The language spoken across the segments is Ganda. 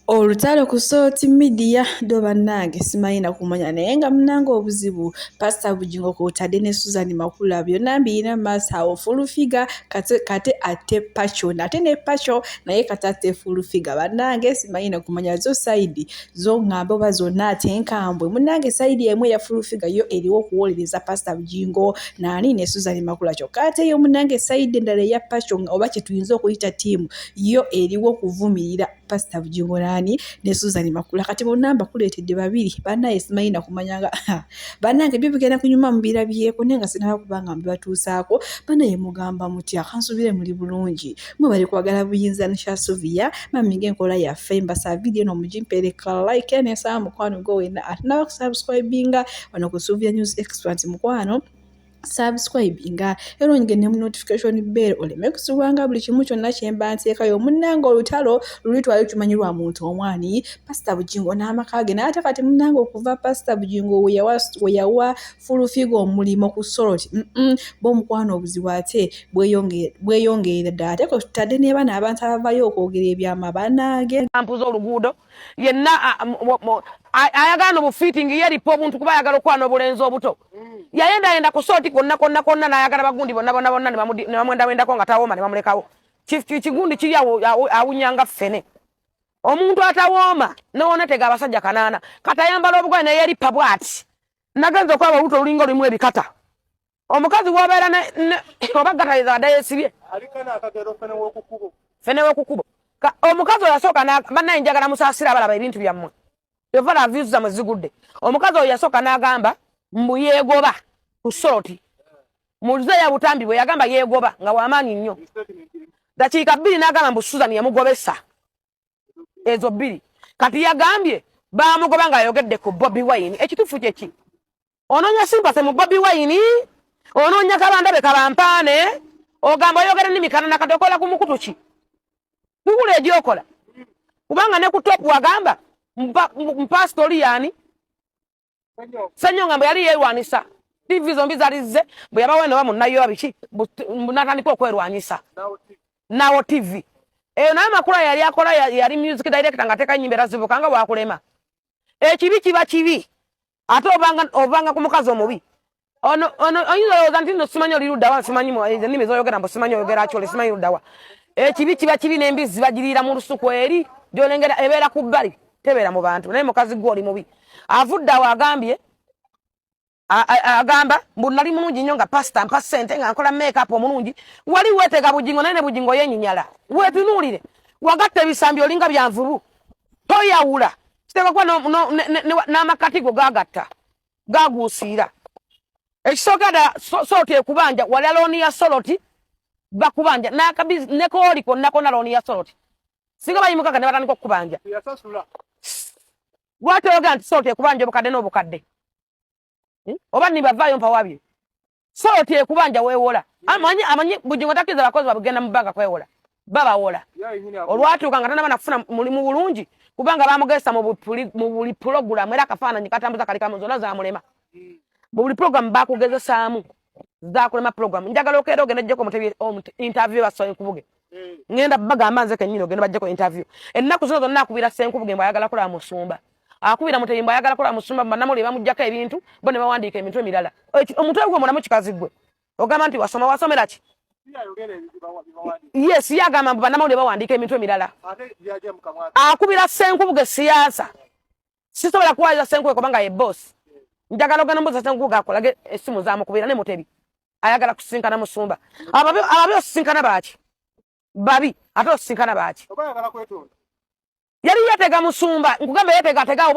Olutalo ku social media do bannange simanyi na kumanya naye nga munange obuzibu Pastor Bujingo kw'otadde ne Suzan Makula byonna mbirina mu maaso awo full figure kate ate pacho nate ne pacho naye kate ate full figure bannange simanyi na kumanya zo side zo ng'ambo oba zonna ate enkambwe munnange side emu eya full figure yo eriwo okuwolereza Pastor Bujingo nani ne Suzan Makula kyokka ate yo munnange side endala eya pacho oba kye tuyinza okuyita ttiimu yo eriwo okuvumirira Pastor Bujingo ne Suzan Makula kati bonna mbakuleetedde babiri bannaye simanyi na kumanyanga bannange byo bigenda kunyuma mu birabyeko nenga sinaba kubanga mbibatuusaako bannaye mugamba mutya kansubire muli bulungi mwe bali kwagala buyinza Nisha Suvia maminga enkola yaffe mbasa video no mujimpereka like ne saa mukwano go wena atinaba kusubscribinga wano ku Suvia News Expert mukwano subscribinga ero ngene mu notification bell oleme kusubanga buli kimu kyonna kyemba nteekayo munnange olutalo lulitwali tumanyirwa muntu omwani Pastor Bujingo n'amakage n'ate kati munnange okuva Pastor Bujingo we yawa full figure omulimo ku soroti bo mukwano obuzibu ate bweyongerera ddala ate ko tutadde ne bana abantu abavayo okwogera ebyama bannange ampuza oluguudo yenna ayagala obufitting yeripo obuntu kuba ayagala okwana obulenzi obuto yayenda ku sorti konna n'ayagala bagundi bonna ne bamwendawendako nga tawooma ne bamulekawo kigundi kiri awunyanga ffene omuntu atawooma newona tega abasajja kanaana kati ayambala obugoye naye yeripa bw'ati nagenza okwaba olubuto olulinga olulimu ebikata omukazi w'obeera oba gataliza adda yeesibye ffene w'ekukubo omukazi oyo yasooka bannaye njagala musaasira abalaba ebintu byammwe eva la views zammwe zigudde omukazi oyo yasooka n'agamba mbu yeegoba ku soroti muze ya butambi bwe yagamba yeegoba nga w'amaanyi nnyo dakiika bbiri n'agamba mbu Suzan yamugobesa ezo bbiri kati yagambye baamugoba ng'ayogedde ku Bobi Wine ekituufu kye ki onoonya simpase mu Bobi Wine onoonya kabandabe kabampaane ogamba oyogera n'emikanana kati okola ku mukutu ki kugula egyokola kubanga ne ku top wagamba mpastori yani senyo ngambo yali yerwanisa TV zombi zalize bwe yabawe no bamunayo abiki natandika okwerwanyisa nawo TV naye Makula yali akola yali music director ngateka nyimbera zivukanga wakulema ekibi kiba kibi ate obanga ku mukazi omubi ono oyinza ozanti no simanyo lirudawa simanyi mo nime zoyogera mbo simanyo yogera achole simanyo lirudawa ekibi kiba kibi n'embizi bagirira mu lusuku eri gyolengera ebeera ku bbali tebeera mu bantu naye mukazi gwoli mubi avudda wagambye agamba mbu nali mulungi nnyo nga pastor mpa ssente nga nkola make-up omulungi wali weetega Bujingo naye ne Bujingo yenyinyala weetunuulire wagatta ebisambi olinga byanvubu toyawula kiteeka kuba n'amakati go gagatta gaguusiira ekisookera soroti ekubanja wali alooni ya soroti bakubanja n'akabizi nekooli konna konna looni ya soroti singa bayimukaga ne batandika okukubanja gwateyogera nti soroti ekubanja obukadde n'obukadde oba nibavaayo mpa wabye soroti ekubanja weewola amanyi Bujingo takiriza bakozi babugenda mu bbanga kwewola babawola olwatuuka nga tanaba nafuna mulimu bulungi kubanga bamugesa mu buli pulogulamu era akafaananyi katambuza kali kamu zonna zamulema mu buli pulogulamu bakugezesaamu zakulema pulogulamu njagala okeera ogenda ejjeko interview basoboye nkubuge ngenda bagamba nze kennyini ogenda bajjeko interview ennaku zino zonna akubira Ssenkubuge mbu ayagala kulaba musumba akubira Mutebi mbu ayagala kulaba musumba bannamuli bamuggyako ebintu bo ne bawandiika emintu emirala omutwe gwe mulamu kikazi gwe ogamba nti wasomera ki yes yagamba mbu bannamuli bawandiika emintu emirala akubira Ssenkubuge siyaasa sisobola kuwaliza Ssenkubuge kubanga ye boss njagala ogenda mbuza Ssenkubuge akolage essimu zamukubira ne Mutebi ayagala kusinkana musumba ababi osisinkana baaki babi ate osisinkana baaki yali yatega musumba nkugamba yetegategaawo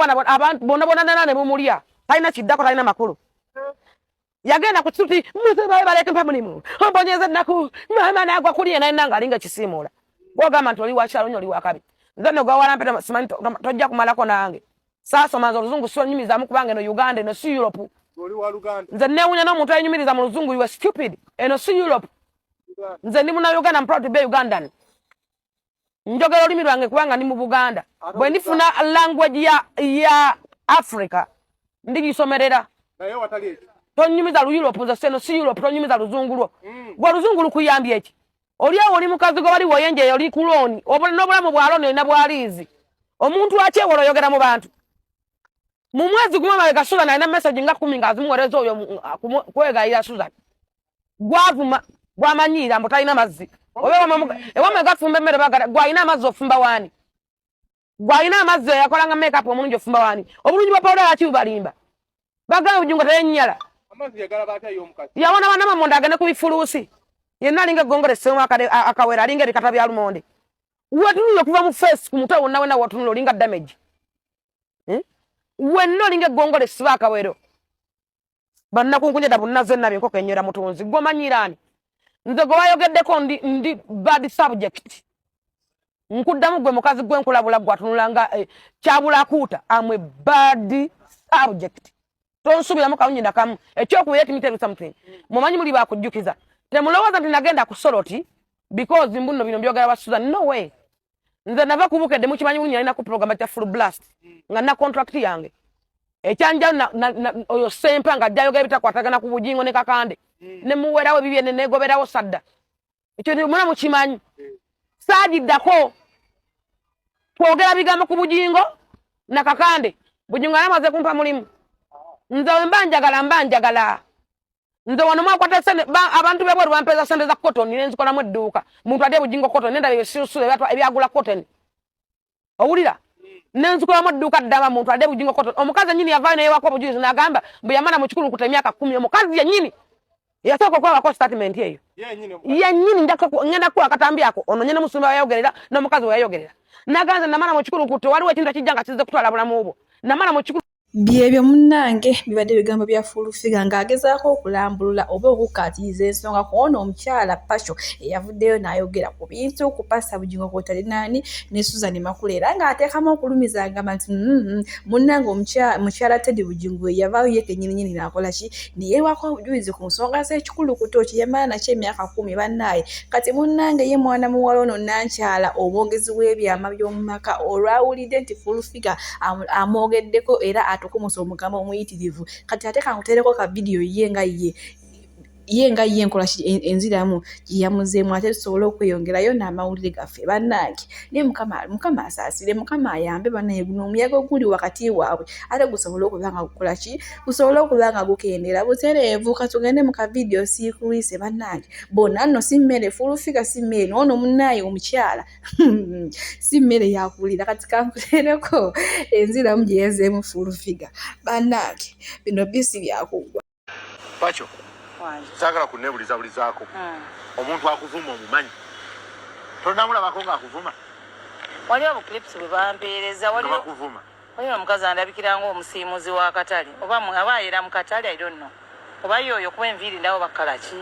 bonna ne bumulya talina kiddako talina makulu yagenda ku kituti musebaye baleke mpa mulimu ombonyeze ennaku mama naagwa kulye naye nanga alinga kisiimuula gwogamba nti oli wakyalo nnyo oli wakabi nze ne gwawalampeta simanyi tojja kumalako nange saasoma nze oluzungu si onyumirizamu kubanga eno Uganda eno si Europe nze neewunya n'omuntu eyenyumiriza mu luzungu you are stupid eno si Europe nze ndi muna Uganda I'm proud to be Ugandan njogera olulimi lwange kubanga ndi mu Buganda bwe ndifuna language ya Africa ndigisomerera naye watali tonyumiza lu Europe nze seno si Europe tonyumiza luzungu lwo gwa luzungu lukuyambye ki Oliawo oli mukazi go bali woyenje oli kuloni obulamu bwaloni na bwalizi omuntu akyewolo yogera mu bantu mu mwezi gumu mabega Suzan alina message nga 10 ngazimuweereza oyo kwegayira Suzan gwavuma gwamanyira mbu talina mazzi ewamwe gafumba emmere bagala gwalina amazzi ofumba waani gwalina amazzi yakolanga makeup omulungi ofumba waani obulungi bwa powder yakibubalimba bagala Bujingo teyennyala yawona banama monda agende ku bifuluusi yenna alinga eggongole essemu akawera alinga ebikata bya lumonde wetunula okuva mu face ku mutwe wonna wena watunula olinga damage wenna olinga eggongole essiba akawero bannakunkunyeda bunnaze nabyo enkoko enywera mutunzi gwomanyiraani nze gwe wayogeddeko ndi bad subject nkuddamu gwe mukazi gwenkulabula gwatunulanga kyabulakuuta amwe bad subject tonsubiramu kawunyina kamu ekyokubeera timiteru something mumanyi muli bakujjukiza temulowooza nti nagenda ku Soroti because mbuno bino byogera wa Suzan no way nze nava kubukedde mukimanyi bunya alina ku program ya full blast nga na contract yange ekyanja oyo sempa nga ajjayogera bitakwatagana ku Bujingo ne Kakande ne muwerawo bibye ne negoberawo sadda ekyo ndi muna mukimanyi saajiddako twogera bigambo ku Bujingo na Kakande Bujingo yamaze kumpa mulimu nze mbanjagala nze wano mwakwata sente abantu bebweru bampeza sente za cotton nenzikolamu edduuka muntu ate Bujingo cotton nenda byesusule ebyagula cotton owulira nenzikolamu edduuka ddama muntu ate Bujingo cotton omukazi yennyini yavaayo neyewako obujulizi n'agamba mbu yamala mu kikulukuto emyaka 10 omukazi yennyini yasooka okulabako statement eyo yennyini ngenda kukola akatambi ako ono nyene musumba wayogerera n'omukazi weyayogerera n'aganze namala mu kikulukuto waliwo ekintu ekijja nga kizze kutwala bulamu bwo namala mu byebyo munnange bibadde bigambo bya fulufiga ng'agezaako okulambulula oba okukkaatiriza ensonga kuona omukyala Pasho eyavuddeyo n'ayogera ku bintu ku Pastor Bujingo kw'otali naani ne Suzan Makula era ng'ateekamu okulumiza agamba nti munnange omukyala Teddy Bujingo yavaayo ye kennyininyini n'akola ki neyeewako obujulizi ku nsonga z'ekikulukuto kye yamala nakyo emyaka 10 bannaaye kati munnange ye mwana muwala ono nankyala omwogezi w'ebyama by'omu maka olwawulidde nti fulufiga amwogeddeko era tukumusa omugamba omuyitirivu kati ate kangutereko ka video ye nga nkola enziramu yamuzeemu ate tusobole okweyongerayo n'amawulire gaffe bannange ne mukama asaasire mukama ayambe bannaye guno omuyaga oguli wakati waabwe ate gusobole okuba nga gukola ki gusobole okuba nga gukendera butereevu katugende mu ka video siikuliise bannange bonna nno si mmere fulufiga si mmere noono munnaye omukyala si mmere yakuwulira kati kankutereko enziramu gye yazeemu fulufiga bannange bino bisi byakugwa Pacho sagala kunebulizaako omuntu akuvuma omumanyi tonamulabako ng'akuvuma waliwo obuklips bwe bampeereza waliwo omukazi andabikira ng'omusiimuzi wa katale oba abaayera mu katale I don't know oba yoyo kuba enviiri ndawo bakkala ki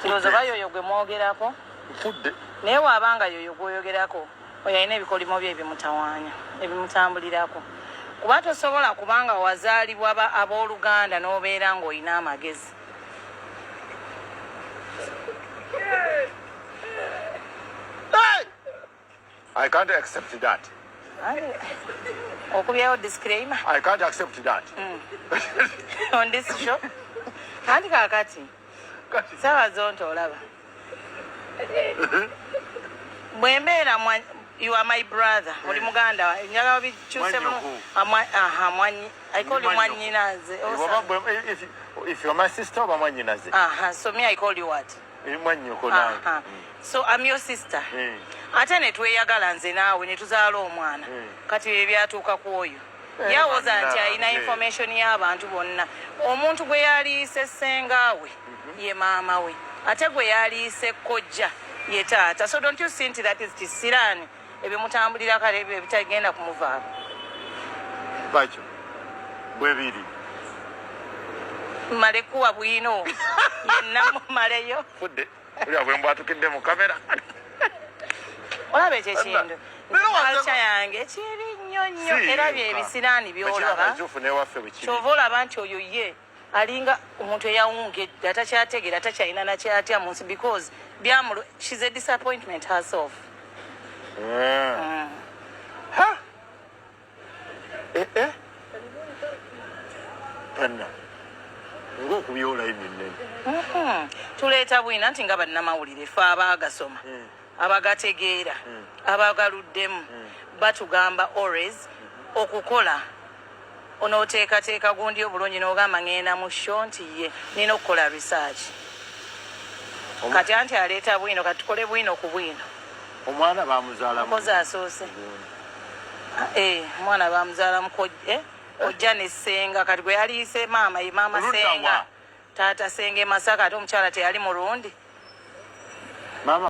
kirowooza oba yoyo gwe mwogerako nfudde naye waabanga yoyo gwoyogerako oyo alina ebikolimo bye ebimutawaanya ebimutambulirako kuba tosobola kubanga wazaalibwa abooluganda n'obeera ng'olina amagezi I can't accept that. Okubyawo disclaimer. I can't accept that. On this show. Kandi kakati. Sawa zonto olaba. Mwembeera you are my brother. Oli muganda. Nyaga bikyuse mu. Mwanyi. I call you Mwanyinaze. If you're my sister, Mwanyinaze. So me I call you what? So I'm your sister. Ate ne tweyagala nze naawe ne tuzaala omwana. Kati ebyatuuka ku oyo. Yawooza nti alina information y'abantu bonna. Omuntu gwe yaliise ssengaawe ye maama we. Ate gwe yaliise kojja ye taata. So don't you think that is kisiraani ebimutambulira kale ebyo ebitagenda kumuvaako? Bacho. Bwebiri. Malekuwa bwino. Yenna mumaleyo. Fudde. Uli abwembo atukidde mu kamera. Olabe ekintu. Alcha yange ekiri nnyo era bye ebisiraani byolaba. Kyova olaba nti oyo ye alinga omuntu eyawungedde atakyategeera atakyalina nakyatya munsi because she's a disappointment herself. Panna. Ngokubyola ebinene. Tuleeta bwina nti nga bannamawulire fe abaagasoma. abagategeera abagaluddemu batugamba always okukola onooteekateeka gundi obulungi n'ogamba ngenda mu sho nti ye nina okukola research kati anti aleeta bwino kati tukole bwino ku bwino omwana bamuzaala mukozi asoose omwana bamuzaala mukojja ojja ne ssenga kati gwe yaliise maama ye maama senga taata senge Masaka ate omukyala teyali mulundi mama